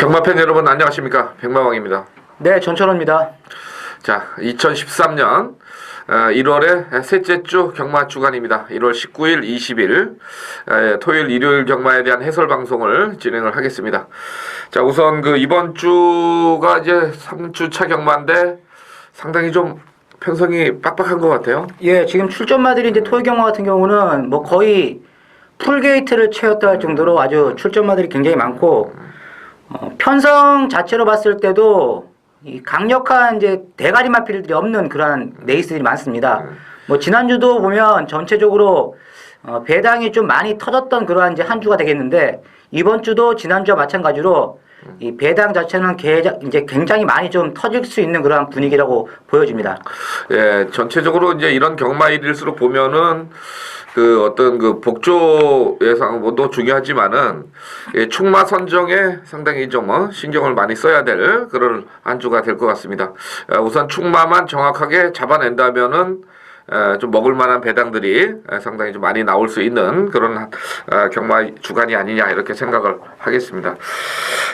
경마팬 여러분 안녕하십니까, 백마왕입니다. 네, 전철호입니다. 자, 2013년 1월의 셋째 주 경마 주간입니다. 1월 19일, 20일 토요일, 일요일 경마에 대한 해설 방송을 진행을 하겠습니다. 자, 우선 이번 주가 이제 3주차 경마인데 상당히 좀 편성이 빡빡한 것 같아요. 예, 지금 출전마들이 이제 토요 경마 같은 경우는 뭐 거의 풀게이트를 채웠다 할 정도로 아주 출전마들이 굉장히 많고, 편성 자체로 봤을 때도 이 강력한 이제 대가리 마필들이 없는 그러한 레이스들이 많습니다. 뭐 지난주도 보면 전체적으로 배당이 좀 많이 터졌던 그러한 이제 한 주가 되겠는데, 이번 주도 지난주와 마찬가지로 이 배당 자체는 이제 굉장히 많이 좀 터질 수 있는 그러한 분위기라고 보여집니다. 예, 전체적으로 이제 이런 경마일일수록 보면은 어떤 복조 예상도 중요하지만은 충마 선정에 상당히 좀 신경을 많이 써야 될 그런 한 주가 될 것 같습니다. 우선 충마만 정확하게 잡아낸다면은 좀 먹을 만한 배당들이 상당히 좀 많이 나올 수 있는 그런 경마 주간이 아니냐, 이렇게 생각을 하겠습니다.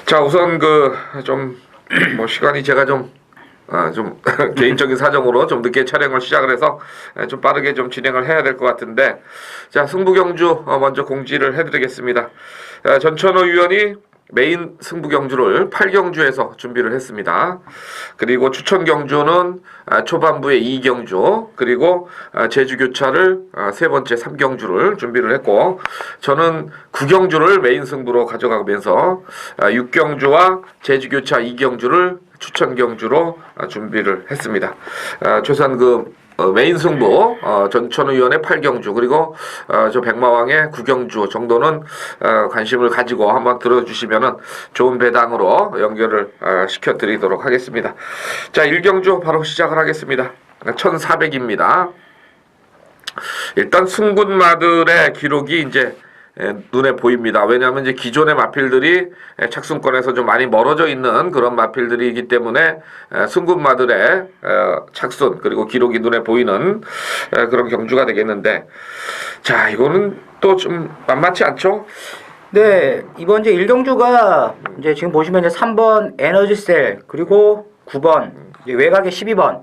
자, 우선 시간이 제가 좀 개인적인 사정으로 좀 늦게 촬영을 시작을 해서 좀 빠르게 좀 진행을 해야 될 것 같은데, 자, 승부경주 먼저 공지를 해드리겠습니다. 전천호 위원이 메인 승부경주를 8경주에서 준비를 했습니다. 그리고 추천경주는 초반부에 2경주, 그리고 제주교차를 세 번째 3경주를 준비를 했고, 저는 9경주를 메인 승부로 가져가면서 6경주와 제주교차 2경주를 추천경주로 준비를 했습니다. 최소한 메인 승부 전천후 위원의 8경주, 그리고 저 백마왕의 9경주 정도는 관심을 가지고 한번 들어주시면은 좋은 배당으로 연결을 시켜드리도록 하겠습니다. 자, 1경주 바로 시작을 하겠습니다. 1400입니다. 일단 승군마들의 기록이 이제 눈에 보입니다. 왜냐하면 이제 기존의 마필들이 착순권에서 좀 많이 멀어져 있는 그런 마필들이기 때문에 승군마들의 착순 그리고 기록이 눈에 보이는 그런 경주가 되겠는데, 자, 이거는 또 좀 만만치 않죠? 네, 이번 이제 1경주가 이제 지금 보시면 이제 3번 에너지셀, 그리고 9번 이제 외곽의 12번,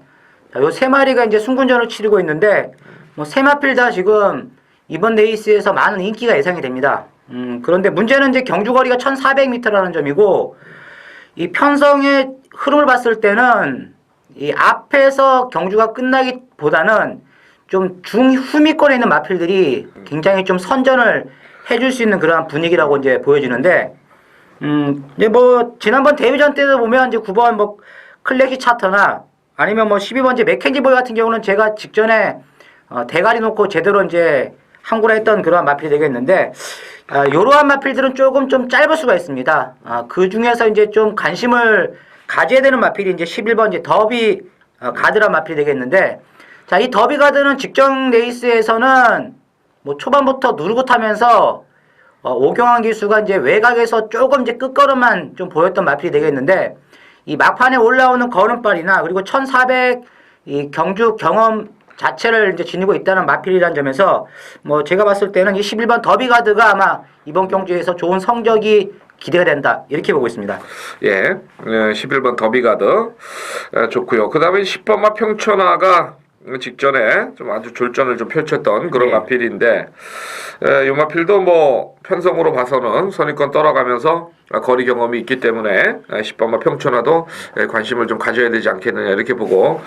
요 세 마리가 이제 승군전을 치르고 있는데, 뭐 세 마필 다 지금 이번 레이스에서 많은 인기가 예상이 됩니다. 그런데 문제는 이제 경주거리가 1400m라는 점이고, 이 편성의 흐름을 봤을 때는 이 앞에서 경주가 끝나기보다는 좀 중후미권에 있는 마필들이 굉장히 좀 선전을 해줄 수 있는 그러한 분위기라고 이제 보여지는데, 이제 뭐 지난번 데뷔전 때도 보면 이제 9번 뭐 클래식 차터나 아니면 뭐 12번 이제 맥켄지 보이 같은 경우는 제가 직전에 대가리 놓고 제대로 이제 항구를 했던 그러한 마필이 되겠는데, 이러한 마필들은 조금 좀 짧을 수가 있습니다. 그 중에서 이제 좀 관심을 가져야 되는 마필이 이제 11번 이제 더비 가드란 마필이 되겠는데, 자, 이 더비 가드는 직전 레이스에서는 뭐 초반부터 누르고 타면서 오경환 기수가 이제 외곽에서 조금 이제 끝걸음만 좀 보였던 마필이 되겠는데, 이 막판에 올라오는 걸음발이나 그리고 1400 이 경주 경험 자체를 이제 지니고 있다는 마필이라는 점에서 뭐 제가 봤을 때는 이 11번 더비가드가 아마 이번 경주에서 좋은 성적이 기대가 된다, 이렇게 보고 있습니다. 예, 11번 더비가드 좋고요. 그 다음에 10번마 평천화가 직전에 좀 아주 졸전을 좀 펼쳤던 그런 마필인데, 이 마필도 뭐 편성으로 봐서는 선입권 떨어가면서 거리 경험이 있기 때문에 10번마 평천화도 관심을 좀 가져야 되지 않겠느냐, 이렇게 보고,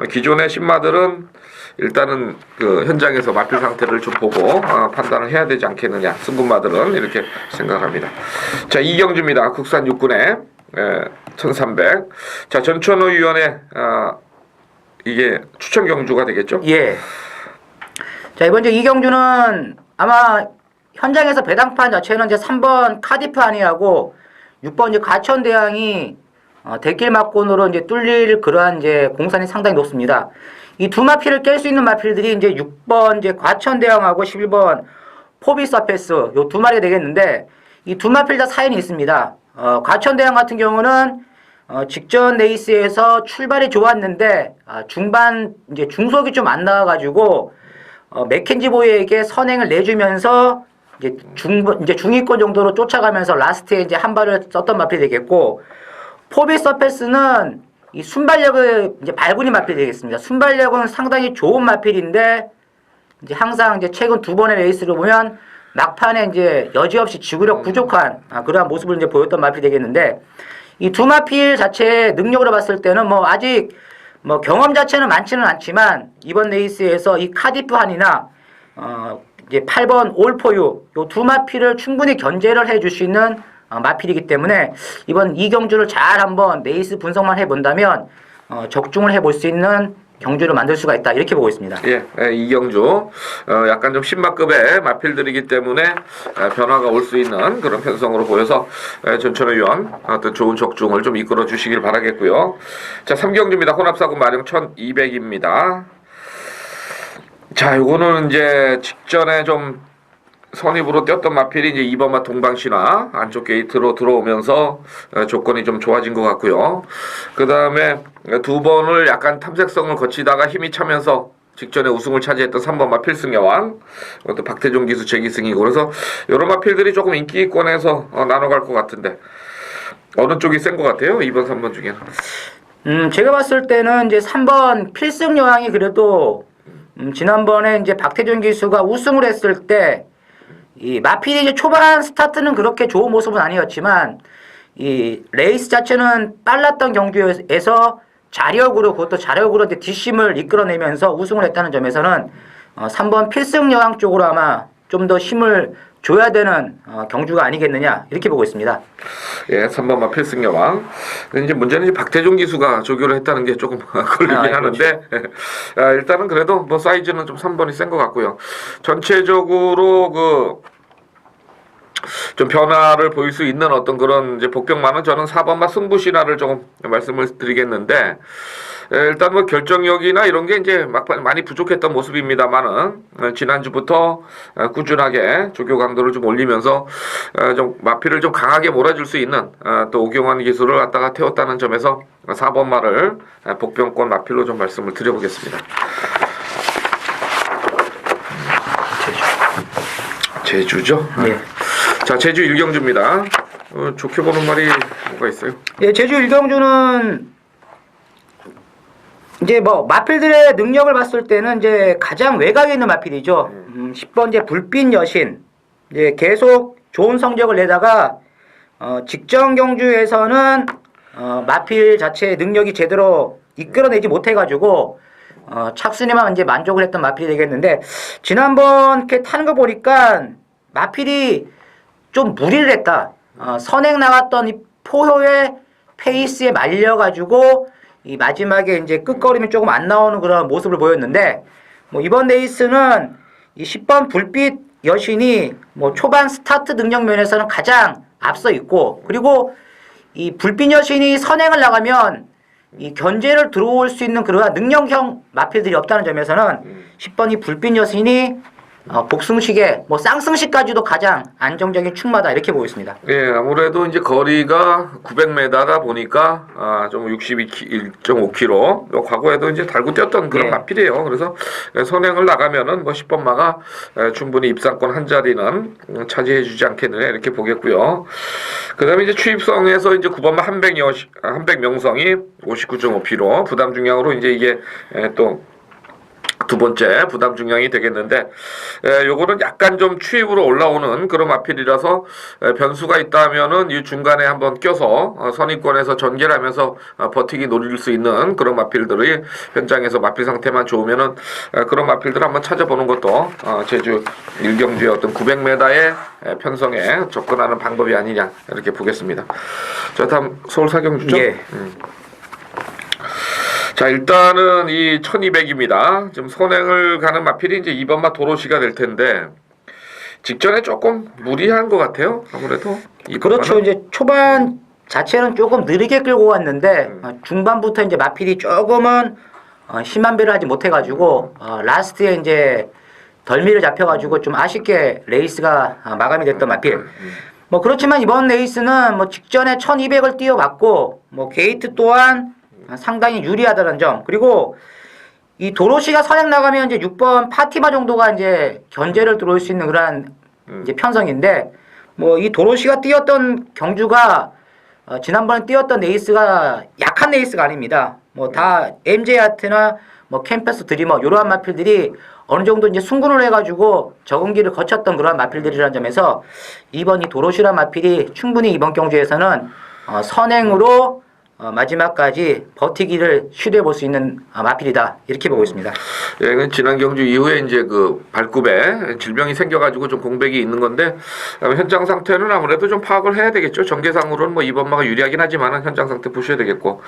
기존의 신마들은 일단은 현장에서 마필 상태를 좀 보고 판단을 해야 되지 않겠느냐, 승군마들은 이렇게 생각합니다. 자, 이경주입니다. 국산 육군의 1300. 자, 전천후 위원의 이게 추천 경주가 되겠죠? 예. 자, 이번 이제 이 경주는 아마 현장에서 배당판 자체는 이제 3번 카디프 아니하고 6번 이제 과천대왕이 대길 막곤으로 이제 뚫릴 그러한 이제 공산이 상당히 높습니다. 이 두 마필을 깰 수 있는 마필들이 이제 6번 이제 과천대왕하고 11번 포비사페스, 요 두 마리가 되겠는데, 이 두 마필 다 사연이 있습니다. 과천대왕 같은 경우는 직전 레이스에서 출발이 좋았는데 중반 이제 중속이 좀 안 나와가지고 맥켄지 보이에게 선행을 내주면서 이제 중위권 정도로 쫓아가면서 라스트에 이제 한 발을 썼던 마필이 되겠고, 포비 서페스는 이 순발력을 이제 발군이 마필이 되겠습니다. 순발력은 상당히 좋은 마필인데, 이제 항상 이제 최근 두 번의 레이스를 보면 막판에 이제 여지없이 지구력 부족한 그러한 모습을 이제 보였던 마필이 되겠는데, 이 두 마필 자체의 능력으로 봤을 때는 뭐 아직 뭐 경험 자체는 많지는 않지만 이번 레이스에서 이 카디프 한이나 이제 8번 올포유 요 두 마필을 충분히 견제를 해줄 수 있는 마필이기 때문에 이번 이 경주를 잘 한번 레이스 분석만 해본다면 적중을 해볼 수 있는 경주를 만들 수가 있다 이렇게 보고 있습니다. 예, 이경주 약간 좀 신마급의 마필들이기 때문에 변화가 올 수 있는 그런 편성으로 보여서 전천의 위원 어떤 좋은 적중을 좀 이끌어 주시길 바라겠고요. 자, 3경주입니다. 혼합사고 마령 1200입니다. 자, 요거는 이제 직전에 좀 선입으로 뛰었던 마필이 이제 2번마 동방신화 안쪽 게이트로 들어오면서 조건이 좀 좋아진 것 같고요. 그 다음에 두 번을 약간 탐색성을 거치다가 힘이 차면서 직전에 우승을 차지했던 3번마 필승여왕, 또 박태종 기수 재기승이고, 그래서 여러 마필들이 조금 인기권에서 나눠갈 것 같은데 어느 쪽이 센 것 같아요? 2번, 3번 중에는. 제가 봤을 때는 이제 3번 필승여왕이 그래도 지난번에 이제 박태종 기수가 우승을 했을 때 이 마필이 이제 초반 스타트는 그렇게 좋은 모습은 아니었지만 이 레이스 자체는 빨랐던 경주에서 자력으로 그것도 자력으로 이제 뒷심을 이끌어내면서 우승을 했다는 점에서는 3번 필승여왕 쪽으로 아마 좀 더 힘을 줘야 되는 경주가 아니겠느냐 이렇게 보고 있습니다. 예, 3번마 필승여왕. 근데 이제 문제는 이제 박태종 기수가 조교를 했다는 게 조금 걸리긴 하는데 일단은 그래도 뭐 사이즈는 좀 3번이 센 것 같고요. 전체적으로 좀 변화를 보일 수 있는 어떤 그런 이제 복병만은 저는 4번마 승부신화를 조금 말씀을 드리겠는데, 일단 뭐 결정력이나 이런 게 이제 막판 많이 부족했던 모습입니다만은 지난주부터 꾸준하게 조교 강도를 좀 올리면서 좀 마필을 좀 강하게 몰아줄 수 있는 또 오경환 기수를 갖다가 태웠다는 점에서 4번마를 복병권 마필로 좀 말씀을 드려보겠습니다. 제주죠? 네. 자, 제주 1경주입니다. 좋게 보는 말이 뭐가 있어요? 예, 제주 1경주는 이제 뭐 마필들의 능력을 봤을 때는 이제 가장 외곽에 있는 마필이죠. 10번 이제 불빛 여신 이제 계속 좋은 성적을 내다가 직전 경주에서는 마필 자체의 능력이 제대로 이끌어내지 못해가지고 착순에만 이제 만족을 했던 마필이 되겠는데, 지난번 이렇게 타는 거 보니까 마필이 좀 무리를 했다. 선행 나갔던 이 포효의 페이스에 말려가지고 이 마지막에 이제 끝걸음이 조금 안 나오는 그런 모습을 보였는데, 뭐 이번 레이스는 이 10번 불빛 여신이 뭐 초반 스타트 능력 면에서는 가장 앞서 있고, 그리고 이 불빛 여신이 선행을 나가면 이 견제를 들어올 수 있는 그러한 능력형 마필들이 없다는 점에서는 10번 이 불빛 여신이 복승식에 뭐 쌍승식까지도 가장 안정적인 충마다 이렇게 보였습니다. 예, 아무래도 이제 거리가 900m다 보니까 좀 61.5km. 과거에도 이제 달고 뛰었던 그런 예. 마필이에요. 그래서 선행을 나가면은 뭐 10번마가 충분히 입상권 한 자리는 차지해주지 않겠느냐 이렇게 보겠고요. 그다음에 이제 추입성에서 이제 9번마 한백명성이 59.5km 부담 중량으로 이제 이게 또 두 번째 부담 중량이 되겠는데, 요거는 약간 좀 추입으로 올라오는 그런 마필이라서 변수가 있다면은 이 중간에 한번 껴서 선입권에서 전개를 하면서 버티기 노릴 수 있는 그런 마필들이 현장에서 마필 상태만 좋으면은 그런 마필들 한번 찾아보는 것도 제주 1경주의 어떤 900m의 편성에 접근하는 방법이 아니냐 이렇게 보겠습니다. 자, 다음 서울 4경주죠? 예. 자, 일단은 이 1200입니다. 지금 선행을 가는 마필이 이제 2번마 도로시가 될 텐데, 직전에 조금 무리한 것 같아요. 아무래도. 그렇죠. 이제 초반 자체는 조금 느리게 끌고 왔는데, 중반부터 이제 마필이 조금은 심한 배를 하지 못해가지고, 라스트에 이제 덜미를 잡혀가지고 좀 아쉽게 레이스가 마감이 됐던 마필. 뭐 그렇지만 이번 레이스는 뭐 직전에 1200을 뛰어봤고, 뭐 게이트 또한 상당히 유리하다는 점, 그리고 이 도로시가 선행 나가면 이제 6번 파티마 정도가 이제 견제를 들어올 수 있는 그런 이제 편성인데 뭐 이 도로시가 뛰었던 경주가 지난번에 뛰었던 레이스가 약한 레이스가 아닙니다. 뭐 다 MJ 아트나 뭐 캠퍼스 드리머 이러한 마필들이 어느 정도 이제 승군을 해가지고 적응기를 거쳤던 그러한 마필들이라는 점에서 이번 이 도로시라 마필이 충분히 이번 경주에서는 선행으로 마지막까지 버티기를 시도해 볼 수 있는 마필이다 이렇게 보고 있습니다. 예, 그 지난 경주 이후에 이제 그 발굽에 질병이 생겨가지고 좀 공백이 있는 건데 현장 상태는 아무래도 좀 파악을 해야 되겠죠. 전개상으로는 뭐 이번마가 유리하긴 하지만은 현장 상태 보셔야 되겠고,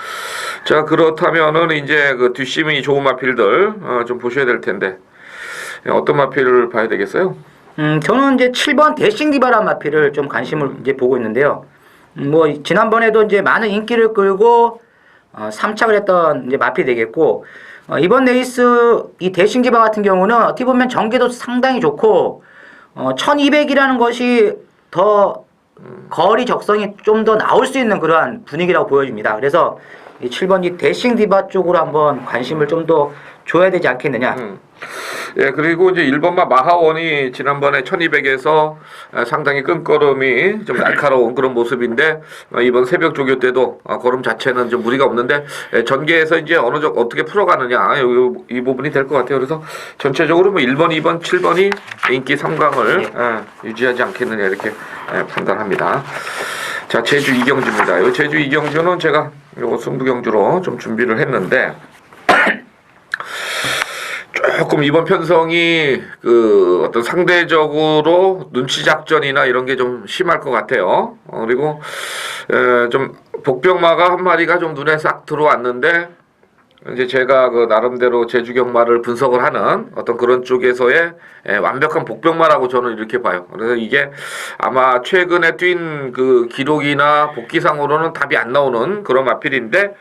자 그렇다면은 이제 그 뒷심이 좋은 마필들 좀 보셔야 될 텐데 어떤 마필을 봐야 되겠어요? 저는 이제 7번 대싱 디바란 마필을 좀 관심을 이제 보고 있는데요. 뭐 지난번에도 이제 많은 인기를 끌고 3착을 했던 이제 마필이 되겠고, 이번 레이스 이 대싱 디바 같은 경우는 어떻게 보면 전개도 상당히 좋고 1200이라는 것이 더 거리 적성이 좀 더 나올 수 있는 그러한 분위기라고 보여집니다. 그래서 이 7번 이 대싱 디바 쪽으로 한번 관심을 좀 더 줘야 되지 않겠느냐. 예, 그리고 이제 1번마 마하원이 지난번에 1200에서 상당히 끈걸음이 좀 날카로운 그런 모습인데 이번 새벽 조교 때도 걸음 자체는 좀 무리가 없는데 전개에서 이제 어느 정도 어떻게 풀어가느냐 이 부분이 될 것 같아요. 그래서 전체적으로 뭐 1번, 2번, 7번이 인기 3강을 유지하지 않겠느냐 이렇게 판단합니다. 자, 제주 이경주입니다. 이 제주 이경주는 제가 요 승부 경주로 좀 준비를 했는데 조금 이번 편성이 그 어떤 상대적으로 눈치 작전이나 이런 게 좀 심할 것 같아요. 그리고 좀 복병마가 한 마리가 좀 눈에 싹 들어왔는데 이제 제가 그 나름대로 제주 경마를 분석을 하는 어떤 그런 쪽에서의 완벽한 복병마라고 저는 이렇게 봐요. 그래서 이게 아마 최근에 뛴 그 기록이나 복기상으로는 답이 안 나오는 그런 마필인데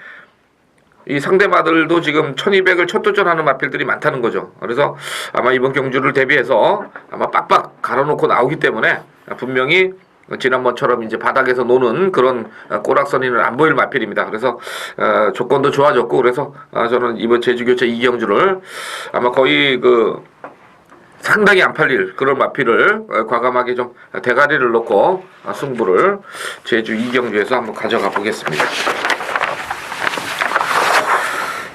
이 상대마들도 지금 1200을 첫 도전하는 마필들이 많다는 거죠. 그래서 아마 이번 경주를 대비해서 아마 빡빡 갈아놓고 나오기 때문에 분명히 지난번처럼 이제 바닥에서 노는 그런 꼬락서니는 안 보일 마필입니다. 그래서 조건도 좋아졌고 그래서 저는 이번 제주교체 이경주를 아마 거의 그 상당히 안 팔릴 그런 마필을 과감하게 좀 대가리를 놓고 승부를 제주 이경주에서 한번 가져가 보겠습니다.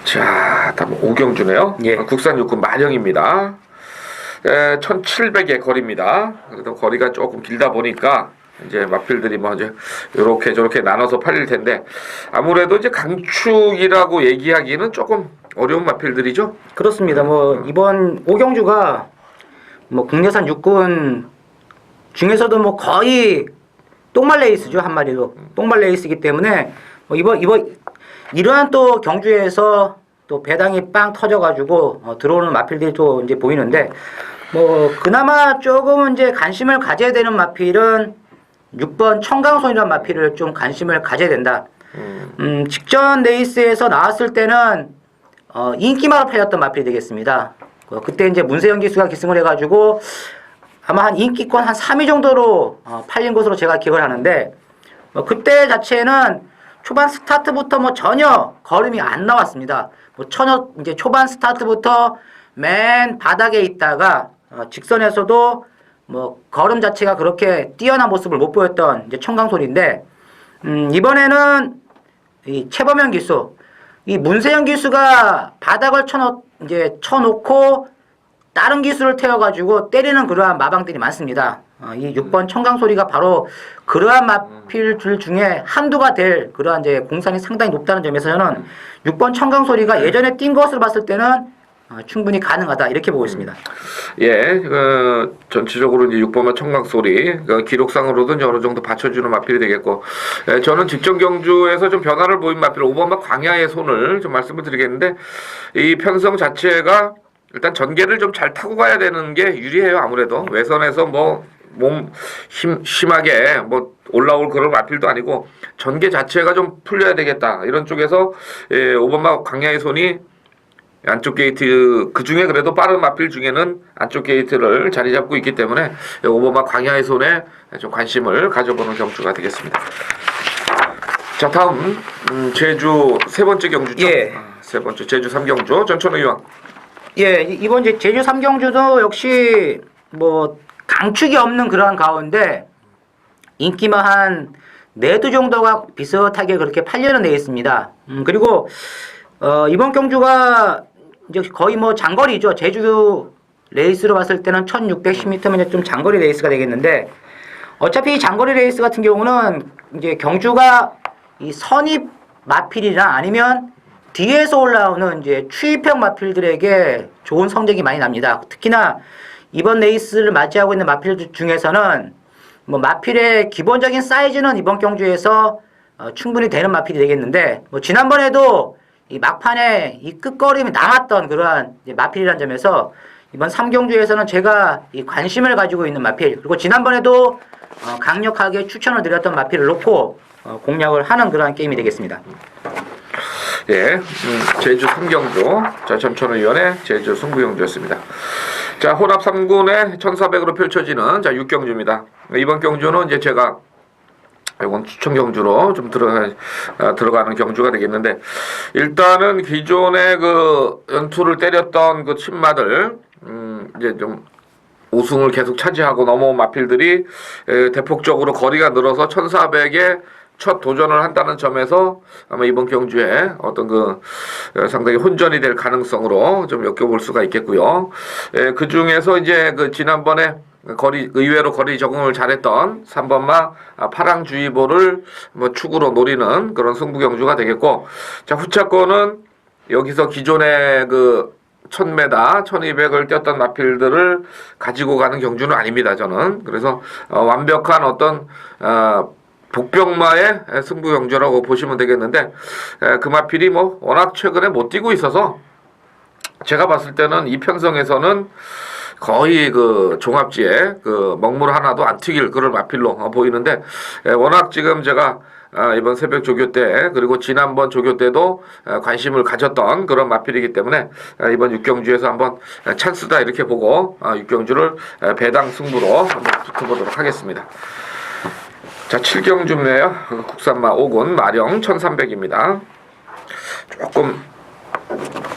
자, 다음 오경주네요. 예. 국산 육군 마령입니다. 1700의 거리입니다. 그래도 거리가 조금 길다 보니까 이제 마필들이 뭐 이제 요렇게 저렇게 나눠서 팔릴 텐데 아무래도 이제 강축이라고 얘기하기는 조금 어려운 마필들이죠. 그렇습니다. 뭐 이번 오경주가 뭐 국내산 육군 중에서도 뭐 거의 똥말 레이스죠. 한 마리도 똥말 레이스이기 때문에 뭐 이번 이러한 또 경주에서 또 배당이 빵 터져가지고 들어오는 마필들이 또 이제 보이는데 뭐 그나마 조금 이제 관심을 가져야 되는 마필은 6번 청강손이라는 마필을 좀 관심을 가져야 된다. 직전 레이스에서 나왔을 때는 인기마로 팔렸던 마필이 되겠습니다. 그때 이제 문세영 기수가 기승을 해가지고 아마 한 인기권 한 3위 정도로 팔린 것으로 제가 기억을 하는데 그때 자체는 초반 스타트부터 뭐 전혀 걸음이 안 나왔습니다. 뭐 전혀 이제 초반 스타트부터 맨 바닥에 있다가 직선에서도 뭐 걸음 자체가 그렇게 뛰어난 모습을 못 보였던 이제 청강솔인데 이번에는 이 최범현 기수, 이 문세영 기수가 바닥을 쳐놓고 다른 기수를 태워가지고 때리는 그러한 마방들이 많습니다. 이 6번 청강소리가 바로 그러한 마필들 중에 한두가 될 그러한 이제 공산이 상당히 높다는 점에서 저는 6번 청강소리가 예전에 뛴 것을 봤을 때는 충분히 가능하다 이렇게 보고 있습니다. 예, 전체적으로 이제 6번마 청강소리 기록상으로도 이제 어느 정도 받쳐주는 마필이 되겠고, 저는 직전 경주에서 좀 변화를 보인 마필 5번마 광야의 손을 좀 말씀을 드리겠는데 이 편성 자체가 일단 전개를 좀 잘 타고 가야 되는 게 유리해요. 아무래도 외선에서 뭐 몸 심하게 뭐 올라올 그런 마필도 아니고 전개 자체가 좀 풀려야 되겠다 이런 쪽에서 5번마 광야의 손이 안쪽 게이트 그 중에 그래도 빠른 마필 중에는 안쪽 게이트를 자리 잡고 있기 때문에 5번마 광야의 손에 좀 관심을 가져보는 경주가 되겠습니다. 자, 다음 제주 세 번째 경주죠. 예. 세 번째 제주 3경주 전천후 이왕. 예, 이번 이제 제주 3경주도 역시 뭐 강축이 없는 그러한 가운데 인기만 한 4두 정도가 비슷하게 그렇게 팔려는 돼 있습니다. 그리고 이번 경주가 이제 거의 뭐 장거리죠. 제주 레이스로 봤을 때는 1610m면 이제 좀 장거리 레이스가 되겠는데, 어차피 장거리 레이스 같은 경우는 이제 경주가 이 선입 마필이나 아니면 뒤에서 올라오는 이제 추입형 마필들에게 좋은 성적이 많이 납니다. 특히나 이번 레이스를 맞이하고 있는 마필 중에서는 뭐 마필의 기본적인 사이즈는 이번 경주에서 충분히 되는 마필이 되겠는데, 뭐 지난번에도 이 막판에 이 끝걸음이 남았던 그러한 마필이라는 점에서 이번 3경주에서는 제가 이 관심을 가지고 있는 마필, 그리고 지난번에도 강력하게 추천을 드렸던 마필을 놓고 공략을 하는 그러한 게임이 되겠습니다. 예, 제주 3경주, 자, 전천의원의 제주 승부경주였습니다. 자, 혼합 3군의 1400으로 펼쳐지는 자 6경주입니다. 이번 경주는 이제 제가 이건 추천 경주로 좀 들어가는 경주가 되겠는데, 일단은 기존에 그 연투를 때렸던 그 친마들, 이제 좀 우승을 계속 차지하고 넘어온 마필들이 대폭적으로 거리가 늘어서 1400에 첫 도전을 한다는 점에서 아마 이번 경주에 어떤 그 상당히 혼전이 될 가능성으로 좀 엮여볼 수가 있겠고요. 그 중에서 이제 그 지난번에 의외로 거리 적응을 잘했던 3번마 파랑주의보를 뭐 축으로 노리는 그런 승부 경주가 되겠고, 자, 후차권은 여기서 기존의 그 1000m, 1200을 뛰었던 마필들을 가지고 가는 경주는 아닙니다, 저는. 그래서 완벽한 어떤 복병마의 승부 경주라고 보시면 되겠는데, 그 마필이 뭐 워낙 최근에 못 뛰고 있어서 제가 봤을 때는 이 편성에서는 거의 그 종합지에 그 먹물 하나도 안 튀길 그런 마필로 보이는데, 워낙 지금 제가 이번 새벽 조교 때 그리고 지난번 조교 때도 관심을 가졌던 그런 마필이기 때문에 이번 6경주에서 한번 찬스다 이렇게 보고 6경주를 배당 승부로 한번 붙어보도록 하겠습니다. 자, 7경주네요. 국산마 5군 마령 1300입니다. 조금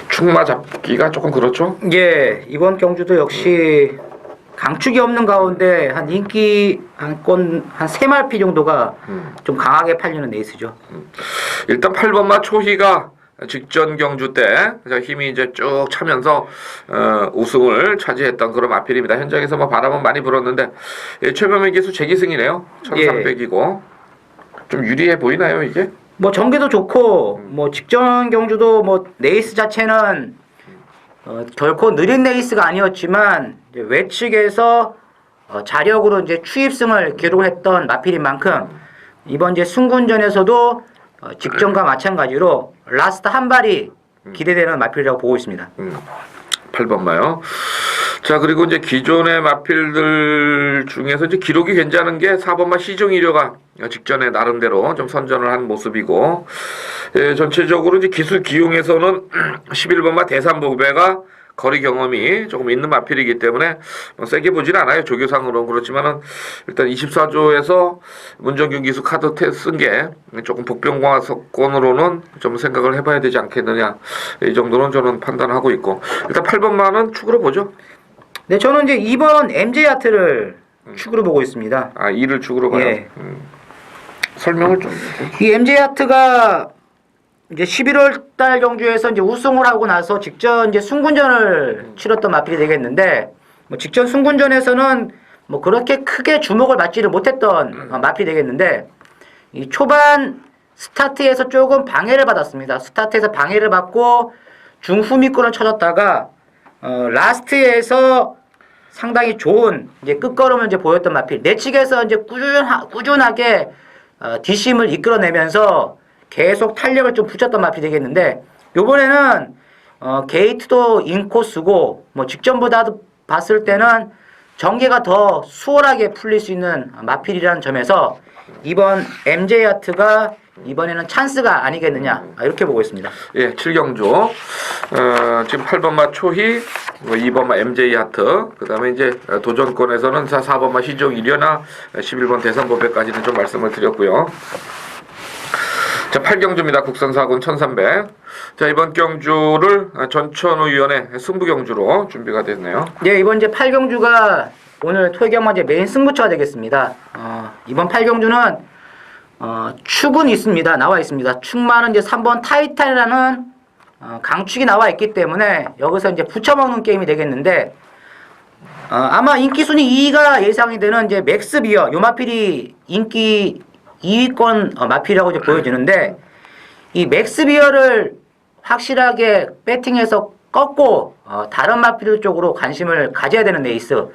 축마 잡기가 조금 그렇죠? 예, 이번 경주도 역시 강축이 없는 가운데 한 인기 한 3마피 정도가 좀 강하게 팔리는 레이스죠. 일단 8번마 초희가 직전 경주 때 힘이 이제 쭉 차면서 우승을 차지했던 그런 마필입니다. 현장에서 뭐 바람은 많이 불었는데 최범의 기수 재기승이네요. 1300이고 좀 유리해 보이나요 이게? 뭐 전개도 좋고 뭐 직전 경주도 뭐 레이스 자체는 결코 느린 레이스가 아니었지만 이제 외측에서 자력으로 이제 추입승을 기록을 했던 마필인 만큼 이번 이제 순군전에서도 직전과 마찬가지로 라스트 한 발이 기대되는 마필이라고 보고 있습니다. 8번마요. 자, 그리고 이제 기존의 마필들 중에서 이제 기록이 괜찮은 게 4번마 시종이료가 직전에 나름대로 좀 선전을 한 모습이고, 전체적으로 이제 기술 기용에서는 11번마 대산보배가 거리 경험이 조금 있는 마필이기 때문에 뭐 세게 보진 않아요. 조교상으로는. 그렇지만은 일단 24조에서 문정균 기수 카드 쓴 게 조금 복병과권으로는 좀 생각을 해봐야 되지 않겠느냐. 이 정도는 저는 판단하고 있고, 일단 8번만은 축으로 보죠. 네, 저는 이제 2번 MJ 하트를 축으로 보고 있습니다. 아, 2를 축으로 봐요. 예. 설명을 좀. 이 MJ 하트가 이제 11월 달 경주에서 이제 우승을 하고 나서 직전 이제 순군전을 치렀던 마필이 되겠는데, 뭐 직전 순군전에서는 뭐 그렇게 크게 주목을 받지를 못했던 마필이 되겠는데, 이 초반 스타트에서 조금 방해를 받았습니다. 스타트에서 방해를 받고 중후미권을 쳐졌다가 라스트에서 상당히 좋은 이제 끝걸음을 이제 보였던 마필. 내측에서 이제 꾸준하게 뒷심을 이끌어내면서 계속 탄력을 좀 붙였던 마필이 되겠는데, 요번에는 게이트도 인코스고 뭐 직전보다도 봤을 때는 전개가 더 수월하게 풀릴 수 있는 마필이라는 점에서 이번 MJ 하트가 이번에는 찬스가 아니겠느냐 이렇게 보고 있습니다. 예, 7경주. 지금 8번마 초희, 2번마 MJ 하트, 그 다음에 이제 도전권에서는 4번마 시종 1연나 11번 대산보배까지는 좀 말씀을 드렸고요. 자, 8경주입니다. 국산사군 1300. 자, 이번 경주를 전천후 위원회 승부 경주로 준비가 됐네요. 네, 이번 이제 8경주가 오늘 토요경마제 메인 승부처가 되겠습니다. 이번 8경주는 축은 있습니다. 나와 있습니다. 축마는 이제 3번 타이탄이라는 강축이 나와 있기 때문에 여기서 이제 붙여먹는 게임이 되겠는데, 아마 인기 순위 2위가 예상이 되는 이제 맥스 비어, 요 마필이 인기 2위권 마필이라고 이제 보여지는데, 이 맥스 비어를 확실하게 배팅해서 꺾고 다른 마필 쪽으로 관심을 가져야 되는 레이스.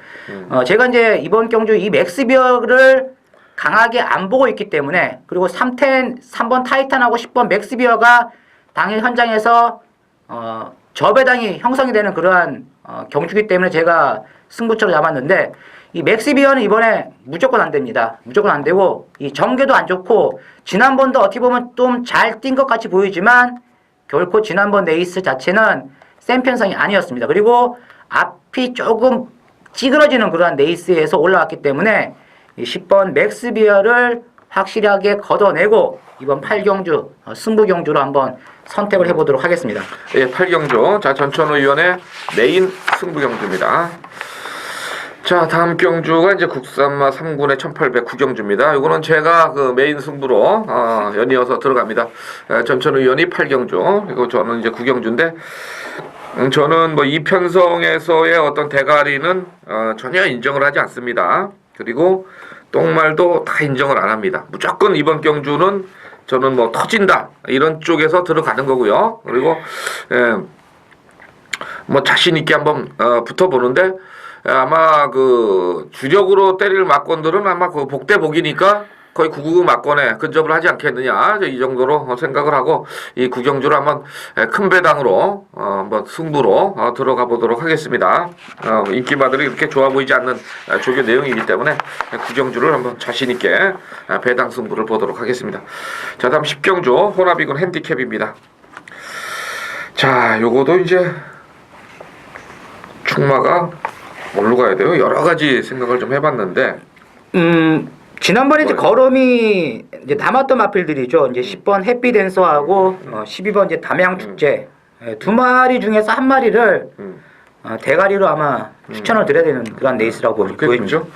제가 이제 이번 경주 이 맥스 비어를 강하게 안 보고 있기 때문에, 그리고 3번 타이탄하고 10번 맥스 비어가 당일 현장에서 저배당이 형성이 되는 그러한 경주기 때문에 제가 승부처를 잡았는데, 이 맥스 비어는 이번에 무조건 안 됩니다. 무조건 안 되고, 이 전개도 안 좋고, 지난번도 어떻게 보면 좀 잘 뛴 것 같이 보이지만 결코 지난번 레이스 자체는 센 편성이 아니었습니다. 그리고 앞이 조금 찌그러지는 그러한 레이스에서 올라왔기 때문에 이 10번 맥스 비어를 확실하게 걷어내고 이번 8경주 승부 경주로 한번 선택을 해보도록 하겠습니다. 예, 8경주. 자, 전천후 위원회 메인 승부 경주입니다. 자, 다음 경주가 이제 국산마 3군의 1800 구경주입니다. 이거는 제가 그 메인 승부로 연이어서 들어갑니다. 전천후 위원이 8경주, 이거 저는 이제 구경주인데, 저는 뭐 이편성에서의 어떤 대가리는 전혀 인정을 하지 않습니다. 그리고 똥말도 다 인정을 안 합니다. 무조건 이번 경주는 저는 뭐 터진다 이런 쪽에서 들어가는 거고요. 그리고 뭐 자신 있게 한번 붙어보는데, 아마 그 주력으로 때릴 막건들은 아마 그 복대복이니까 거의 999 막건에 근접을 하지 않겠느냐, 이 정도로 생각을 하고 이 구경주를 한번 큰 배당으로 한번 승부로 들어가 보도록 하겠습니다. 인기마들이 이렇게 좋아 보이지 않는 조교 내용이기 때문에 구경주를 한번 자신 있게 배당 승부를 보도록 하겠습니다. 자, 다음 10경주 혼합이군 핸디캡입니다. 자, 요거도 이제 축마가 뭘로 가야 돼요? 여러 가지 생각을 좀 해봤는데, 지난번에 이제 걸음이 이제 남았던 마필들이죠. 이제 10번 해피댄서하고 12번 이제 담양축제, 두 마리 중에서 한 마리를 대가리로 아마 추천을 드려야 되는 그런 레이스라고 보입니다. 그렇죠.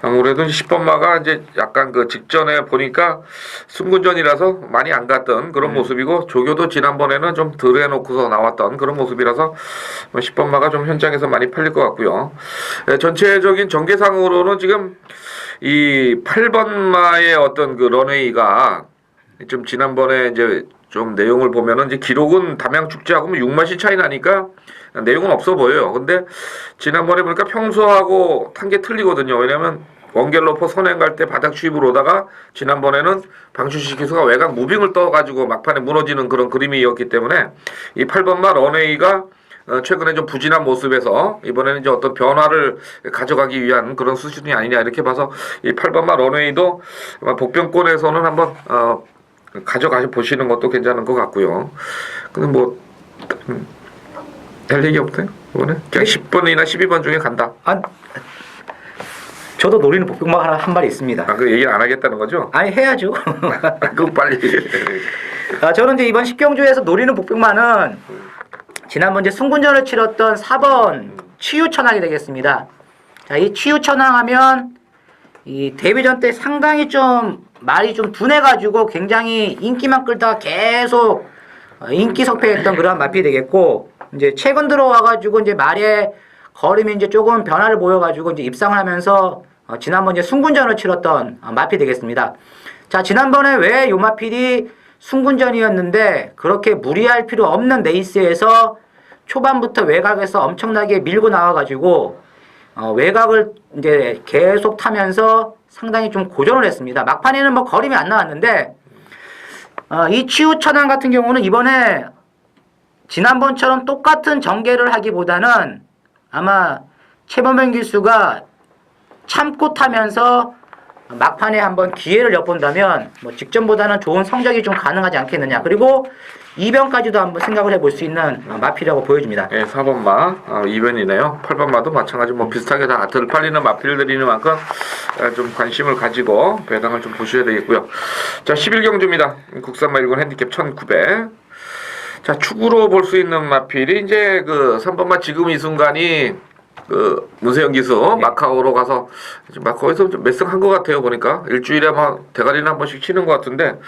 아무래도 10번마가 이제 약간 그 직전에 보니까 승군전이라서 많이 안 갔던 그런 모습이고, 조교도 지난번에는 좀 덜 해놓고서 나왔던 그런 모습이라서 10번마가 좀 현장에서 많이 팔릴 것 같고요. 전체적인 전개상으로는 지금 이 8번마의 어떤 그 런웨이가 좀 지난번에 이제 좀 내용을 보면은 이제 기록은 담양축제하고 6마시 차이 나니까 내용은 없어 보여요. 근데 지난번에 보니까 평소하고 탄 게 틀리거든요. 왜냐면 원갤러퍼 선행 갈 때 바닥 추입으로 오다가 지난번에는 방출시 기수가 외곽 무빙을 떠가지고 막판에 무너지는 그런 그림이었기 때문에 이 8번마 런웨이가 최근에 좀 부진한 모습에서 이번에는 이제 어떤 변화를 가져가기 위한 그런 수준이 아니냐 이렇게 봐서 이 8번마 런웨이도 복병권에서는 한번 가져가 보시는 것도 괜찮은 것 같고요. 근데 뭐 할 얘기 없어요? 이번에 그냥 10번이나 12번 중에 간다. 저도 노리는 복병마 하나 한 마리 있습니다. 그 얘기를 안 하겠다는 거죠? 아니, 해야죠. 그거 빨리. 저는 이제 이번 10경주에서 노리는 복병마는 지난번 이제 승군전을 치렀던 4번 치유천왕이 되겠습니다. 자, 이 치유천왕하면 이 데뷔전 때 상당히 좀 말이 좀 둔해가지고 굉장히 인기만 끌다가 계속 인기 석패했던 그런 마필이 되겠고, 이제 최근 들어와가지고 이제 말에 걸음이 이제 조금 변화를 보여가지고 이제 입상을 하면서 지난번 이제 승군전을 치렀던 마필이 되겠습니다. 자, 지난번에 왜 요 마필이 승군전이었는데 그렇게 무리할 필요 없는 레이스에서 초반부터 외곽에서 엄청나게 밀고 나와가지고 외곽을 이제 계속 타면서 상당히 좀 고전을 했습니다. 막판에는 뭐 거림이 안 나왔는데, 이 치유천왕 같은 경우는 이번에 지난번처럼 똑같은 전개를 하기보다는 아마 최범현 기수가 참고 타면서 막판에 한번 기회를 엿본다면 뭐 직전보다는 좋은 성적이 좀 가능하지 않겠느냐. 그리고 2변까지도 한번 생각을 해볼 수 있는 마필이라고 보여집니다. 예, 4번마 2변이네요. 8번마도 마찬가지 뭐 비슷하게 다 덜 팔리는 마필들이는 만큼 좀 관심을 가지고 배당을 좀 보셔야 되겠고요. 자, 11경주입니다. 국산마 1군 핸디캡 1900. 자, 축으로 볼 수 있는 마필이 이제 그 3번마 지금 이 순간이 그 문세영 기수 마카오로 가서 마카오에서 좀 몇 승 한 것 같아요. 보니까 일주일에 막 대가리는 한 번씩 치는 것 같은데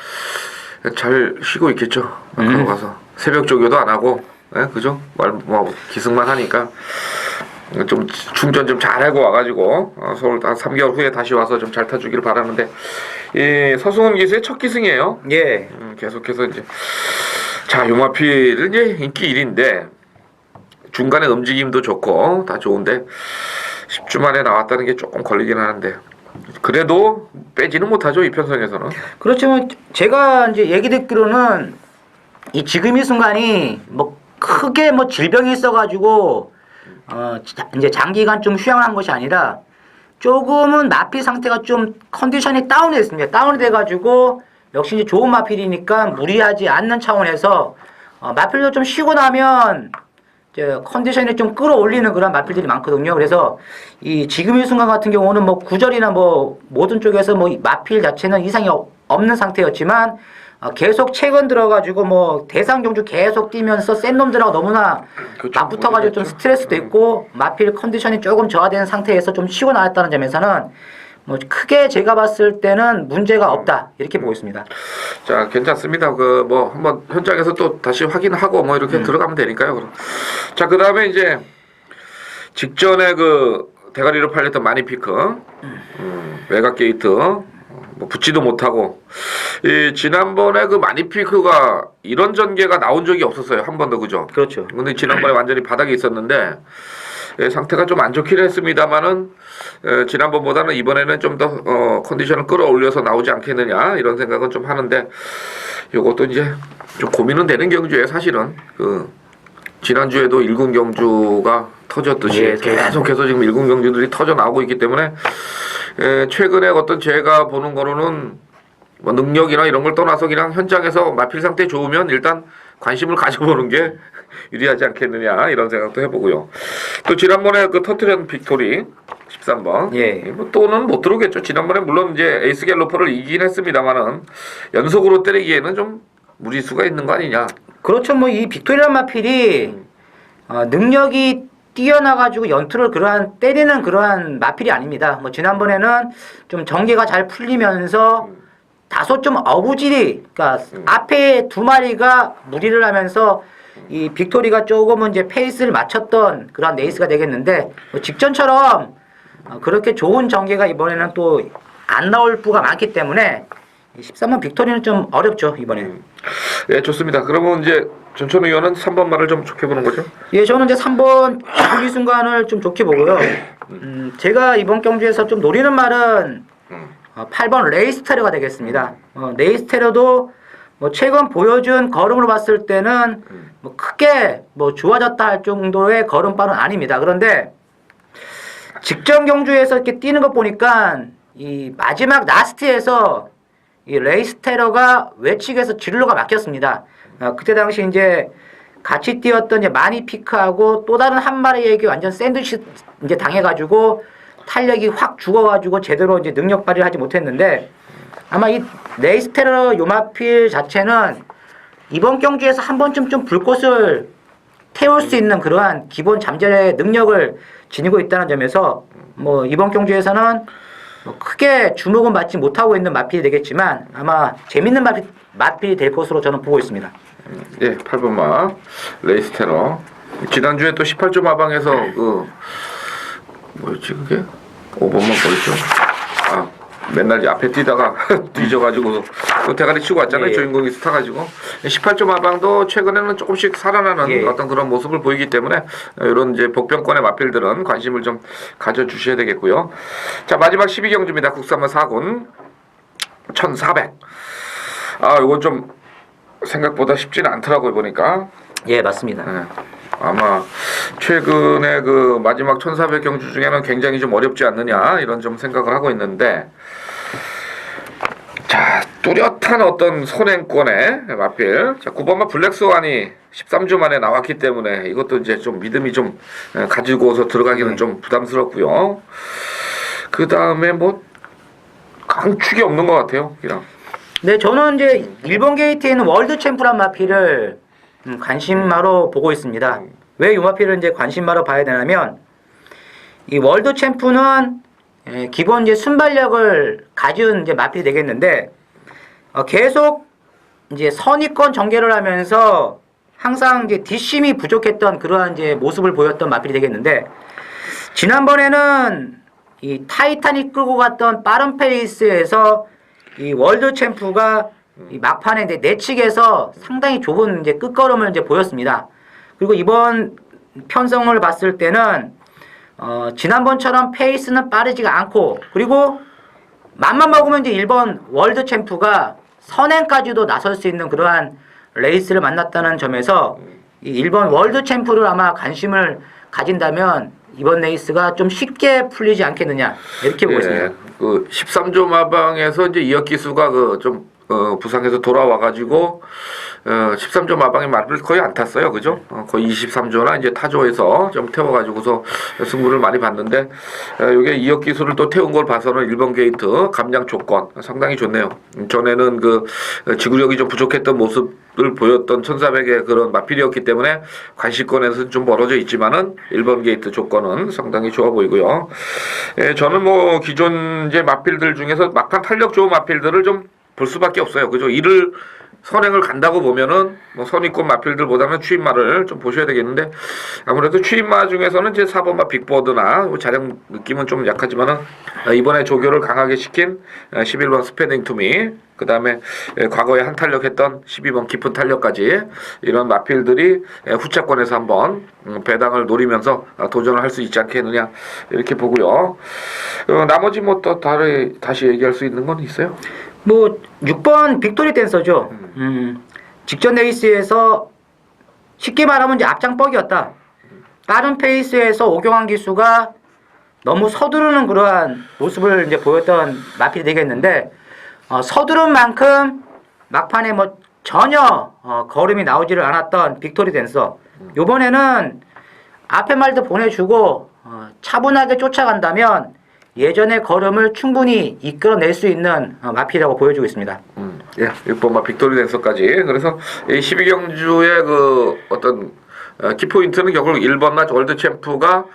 잘 쉬고 있겠죠. 마카오 가서 새벽 조교도 안 하고, 예, 그죠? 뭐 기승만 하니까 좀 충전 좀 잘하고 와가지고 서울 한 3개월 후에 다시 와서 좀 잘 타주길 바라는데, 이 서승훈 기수의 첫 기승이에요. 예. 계속해서 이제 자, 요마필은 이제 인기 1인데 중간에 움직임도 좋고 다 좋은데 10주 만에 나왔다는 게 조금 걸리긴 하는데 그래도 빼지는 못하죠, 이 편성에서는. 그렇지만 제가 이제 얘기 듣기로는 이 지금 이 순간이 뭐 크게 뭐 질병이 있어가지고 이제 장기간 좀 휴양을 한 것이 아니라 조금은 마필 상태가 좀 컨디션이 다운이 됐습니다. 다운이 돼가지고 역시 이제 좋은 마필이니까 무리하지 않는 차원에서 마필도 좀 쉬고 나면 이제 컨디션이 좀 끌어올리는 그런 마필들이 많거든요. 그래서 이 지금 이 순간 같은 경우는 뭐 구절이나 뭐 모든 쪽에서 뭐 마필 자체는 이상이 없는 상태였지만 계속 최근 들어가지고 뭐 대상 경주 계속 뛰면서 센 놈들하고 너무나 그렇죠. 맞붙어가지고 좀 스트레스도 있고 마필 컨디션이 조금 저하된 상태에서 좀 쉬고 나왔다는 점에서는 뭐 크게 제가 봤을 때는 문제가 없다 이렇게 보고 있습니다. 자, 괜찮습니다. 그 뭐 한번 현장에서 또 다시 확인하고 뭐 이렇게 들어가면 되니까요. 그럼. 자, 그 다음에 이제 직전에 그 대가리로 팔렸던 마니피크, 외곽 게이트, 뭐 붙지도 못하고, 이 지난번에 그 마니피크가 이런 전개가 나온 적이 없었어요. 한 번도, 그죠? 그렇죠. 근데 지난번에 완전히 바닥에 있었는데 상태가 좀 안 좋긴 했습니다만은 지난번보다는 이번에는 좀 더 컨디션을 끌어올려서 나오지 않겠느냐 이런 생각은 좀 하는데, 요것도 이제 좀 고민은 되는 경주예요. 사실은 그 지난주에도 1군 경주가 터졌듯이 예, 계속해서 지금 1군 경주들이 터져 나오고 있기 때문에 최근에 어떤 제가 보는 거로는 뭐 능력이나 이런 걸 떠나서 그냥 현장에서 마필 상태 좋으면 일단 관심을 가져보는 게 유리하지 않겠느냐 이런 생각도 해보고요. 또 지난번에 그 터트린 빅토리 13번, 예. 뭐 또는 못 들어오겠죠. 지난번에 물론 이제 에이스 갤로퍼를 이기긴 했습니다만은 연속으로 때리기에는 좀 무리수가 있는 거 아니냐. 그렇죠. 뭐 이 빅토리아 마필이 능력이 뛰어나가지고 연투를 때리는 그러한 마필이 아닙니다. 뭐 지난번에는 좀 전개가 잘 풀리면서 다소 좀 어부질이, 그러니까 앞에 두 마리가 무리를 하면서 이 빅토리가 조금은 이제 페이스를 맞췄던 그런 레이스가 되겠는데, 뭐 직전처럼 그렇게 좋은 전개가 이번에는 또 안 나올 부가 많기 때문에 13번 빅토리는 좀 어렵죠, 이번에. 네, 좋습니다. 그러면 이제 전천 의원은 3번 말을 좀 좋게 보는 거죠? 예, 저는 이제 3번 이 순간을 좀 좋게 보고요. 제가 이번 경주에서 좀 노리는 말은 8번 레이스테러가 되겠습니다. 레이스테러도 뭐 최근 보여준 걸음으로 봤을 때는 뭐 크게 뭐 좋아졌다 할 정도의 걸음발은 아닙니다. 그런데 직전 경주에서 이렇게 뛰는 거 보니까 이 마지막 라스트에서 이 레이스테러가 외측에서 진로가 막혔습니다. 그때 당시 이제 같이 뛰었던 이제 마니피크하고 또 다른 한 마리에게 완전 샌드위치 이제 당해가지고 탄력이 확 죽어가지고 제대로 이제 능력 발휘를 하지 못했는데, 아마 이 레이스테러 요마필 자체는 이번 경주에서 한 번쯤 좀 불꽃을 태울 수 있는 그러한 기본 잠재의 능력을 지니고 있다는 점에서 뭐 이번 경주에서는 뭐 크게 주목은 받지 못하고 있는 마필이 되겠지만 아마 재밌는 마필이 될 것으로 저는 보고 있습니다. 예, 8번마 레이스테러. 지난주에 또 18조 마방에서 그 뭐였지 그게? 5번만 보였죠. 맨날 앞에 뛰다가 뒤져가지고 또 대가리 치고 왔잖아요. 예. 주인공이 스타가지고 18조 마방도 최근에는 조금씩 살아나는 예. 어떤 그런 모습을 보이기 때문에 이런 이제 복병권의 마필들은 관심을 좀 가져주셔야 되겠고요. 자, 마지막 12경주입니다. 국산마 4군 1400. 이건 좀 생각보다 쉽지는 않더라고요, 보니까. 예, 맞습니다. 네. 아마 최근에 그 마지막 1400 경주 중에는 굉장히 좀 어렵지 않느냐 이런 좀 생각을 하고 있는데, 자, 뚜렷한 어떤 선행권의 마필. 자, 9번마 블랙스완이 13주 만에 나왔기 때문에 이것도 이제 좀 믿음이 좀 가지고서 들어가기는 좀 부담스럽고요. 그 다음에 뭐 강축이 없는 것 같아요, 그냥. 네, 저는 이제 일본 게이트에 있는 월드 챔프란 마필을 관심마로 보고 있습니다. 왜 이 마필을 이제 관심마로 봐야 되냐면 이 월드 챔프는 기본 이제 순발력을 가진 이제 마필이 되겠는데 계속 이제 선의권 전개를 하면서 항상 이제 뒷심이 부족했던 그러한 이제 모습을 보였던 마필이 되겠는데 지난번에는 이 타이탄이 끌고 갔던 빠른 페이스에서 이 월드 챔프가 이 막판에 이제 내측에서 상당히 좁은 이제 끝걸음을 이제 보였습니다. 그리고 이번 편성을 봤을 때는 지난번처럼 페이스는 빠르지가 않고 그리고 맘만 먹으면 이제 일본 월드 챔프가 선행까지도 나설 수 있는 그러한 레이스를 만났다는 점에서 이 일본 월드 챔프를 아마 관심을 가진다면 이번 레이스가 좀 쉽게 풀리지 않겠느냐 이렇게 보고 있습니다. 그 13조 마방에서 이제 이혁기수가 좀 부상해서 돌아와가지고 13조 마방의 말을 거의 안 탔어요, 그죠? 거의 23조나 이제 타조에서 좀 태워가지고서 승부를 많이 봤는데 이게 이혁기수를 또 태운 걸 봐서는 일본 게이트 감량 조건 상당히 좋네요. 전에는 그 지구력이 좀 부족했던 모습을 보였던 1400의 그런 마필이었기 때문에 관시권에서는 좀 멀어져 있지만은 일본 게이트 조건은 상당히 좋아 보이고요. 저는 뭐 기존 이제 마필들 중에서 막판 탄력 좋은 마필들을 좀 볼 수밖에 없어요. 그죠? 이를 선행을 간다고 보면은 뭐 선의권 마필들보다는 추임마를 좀 보셔야 되겠는데 아무래도 추임마 중에서는 이제 4번마 빅보드나 자력 느낌은 좀 약하지만은 이번에 조교를 강하게 시킨 11번 스패닝 투미 그 다음에 과거에 한 탄력했던 12번 깊은 탄력까지 이런 마필들이 후차권에서 한번 배당을 노리면서 도전을 할 수 있지 않겠느냐 이렇게 보고요. 나머지 뭐 또 다시 얘기할 수 있는 건 있어요? 뭐 6번 빅토리 댄서죠. 직전 레이스에서 쉽게 말하면 이제 앞장뻑이었다. 빠른 페이스에서 오경환 기수가 너무 서두르는 그러한 모습을 이제 보였던 마필이 되겠는데 서두른 만큼 막판에 뭐 전혀 걸음이 나오지를 않았던 빅토리 댄서. 이번에는 앞에 말도 보내주고 차분하게 쫓아간다면 예전의 걸음을 충분히 이끌어낼 수 있는 마필이라고 보여주고 있습니다. 예, 6번마 빅토리 댄서까지. 그래서 이 12경주의 그 어떤 키포인트는 결국 1번마 월드 챔프가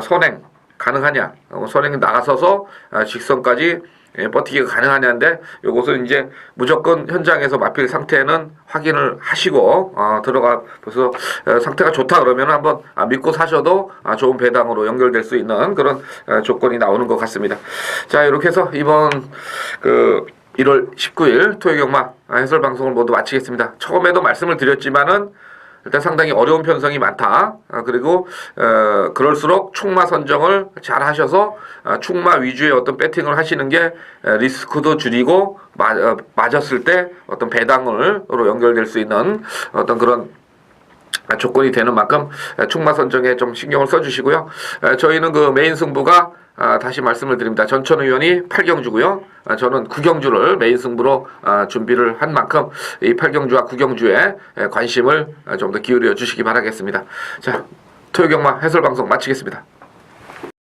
선행 가능하냐, 선행 나가서서 직선까지 버티기가 가능하냐인데 요것은 이제 무조건 현장에서 마필 상태는 확인을 하시고 들어가 그래서 상태가 좋다 그러면 한번 믿고 사셔도 좋은 배당으로 연결될 수 있는 그런 조건이 나오는 것 같습니다. 자, 이렇게 해서 이번 그 1월 19일 토요경마 해설 방송을 모두 마치겠습니다. 처음에도 말씀을 드렸지만은 일단 상당히 어려운 편성이 많다. 그리고 그럴수록 충마 선정을 잘 하셔서 충마 위주의 어떤 배팅을 하시는 게 리스크도 줄이고 맞았을 때 어떤 배당으로 연결될 수 있는 어떤 그런 조건이 되는 만큼 충마 선정에 좀 신경을 써주시고요. 저희는 그 메인 승부가 다시 말씀을 드립니다. 전천 의원이 8경주고요. 저는 9경주를 메인 승부로 준비를 한 만큼 이 8경주와 9경주에 관심을 좀 더 기울여 주시기 바라겠습니다. 자, 토요경마 해설 방송 마치겠습니다.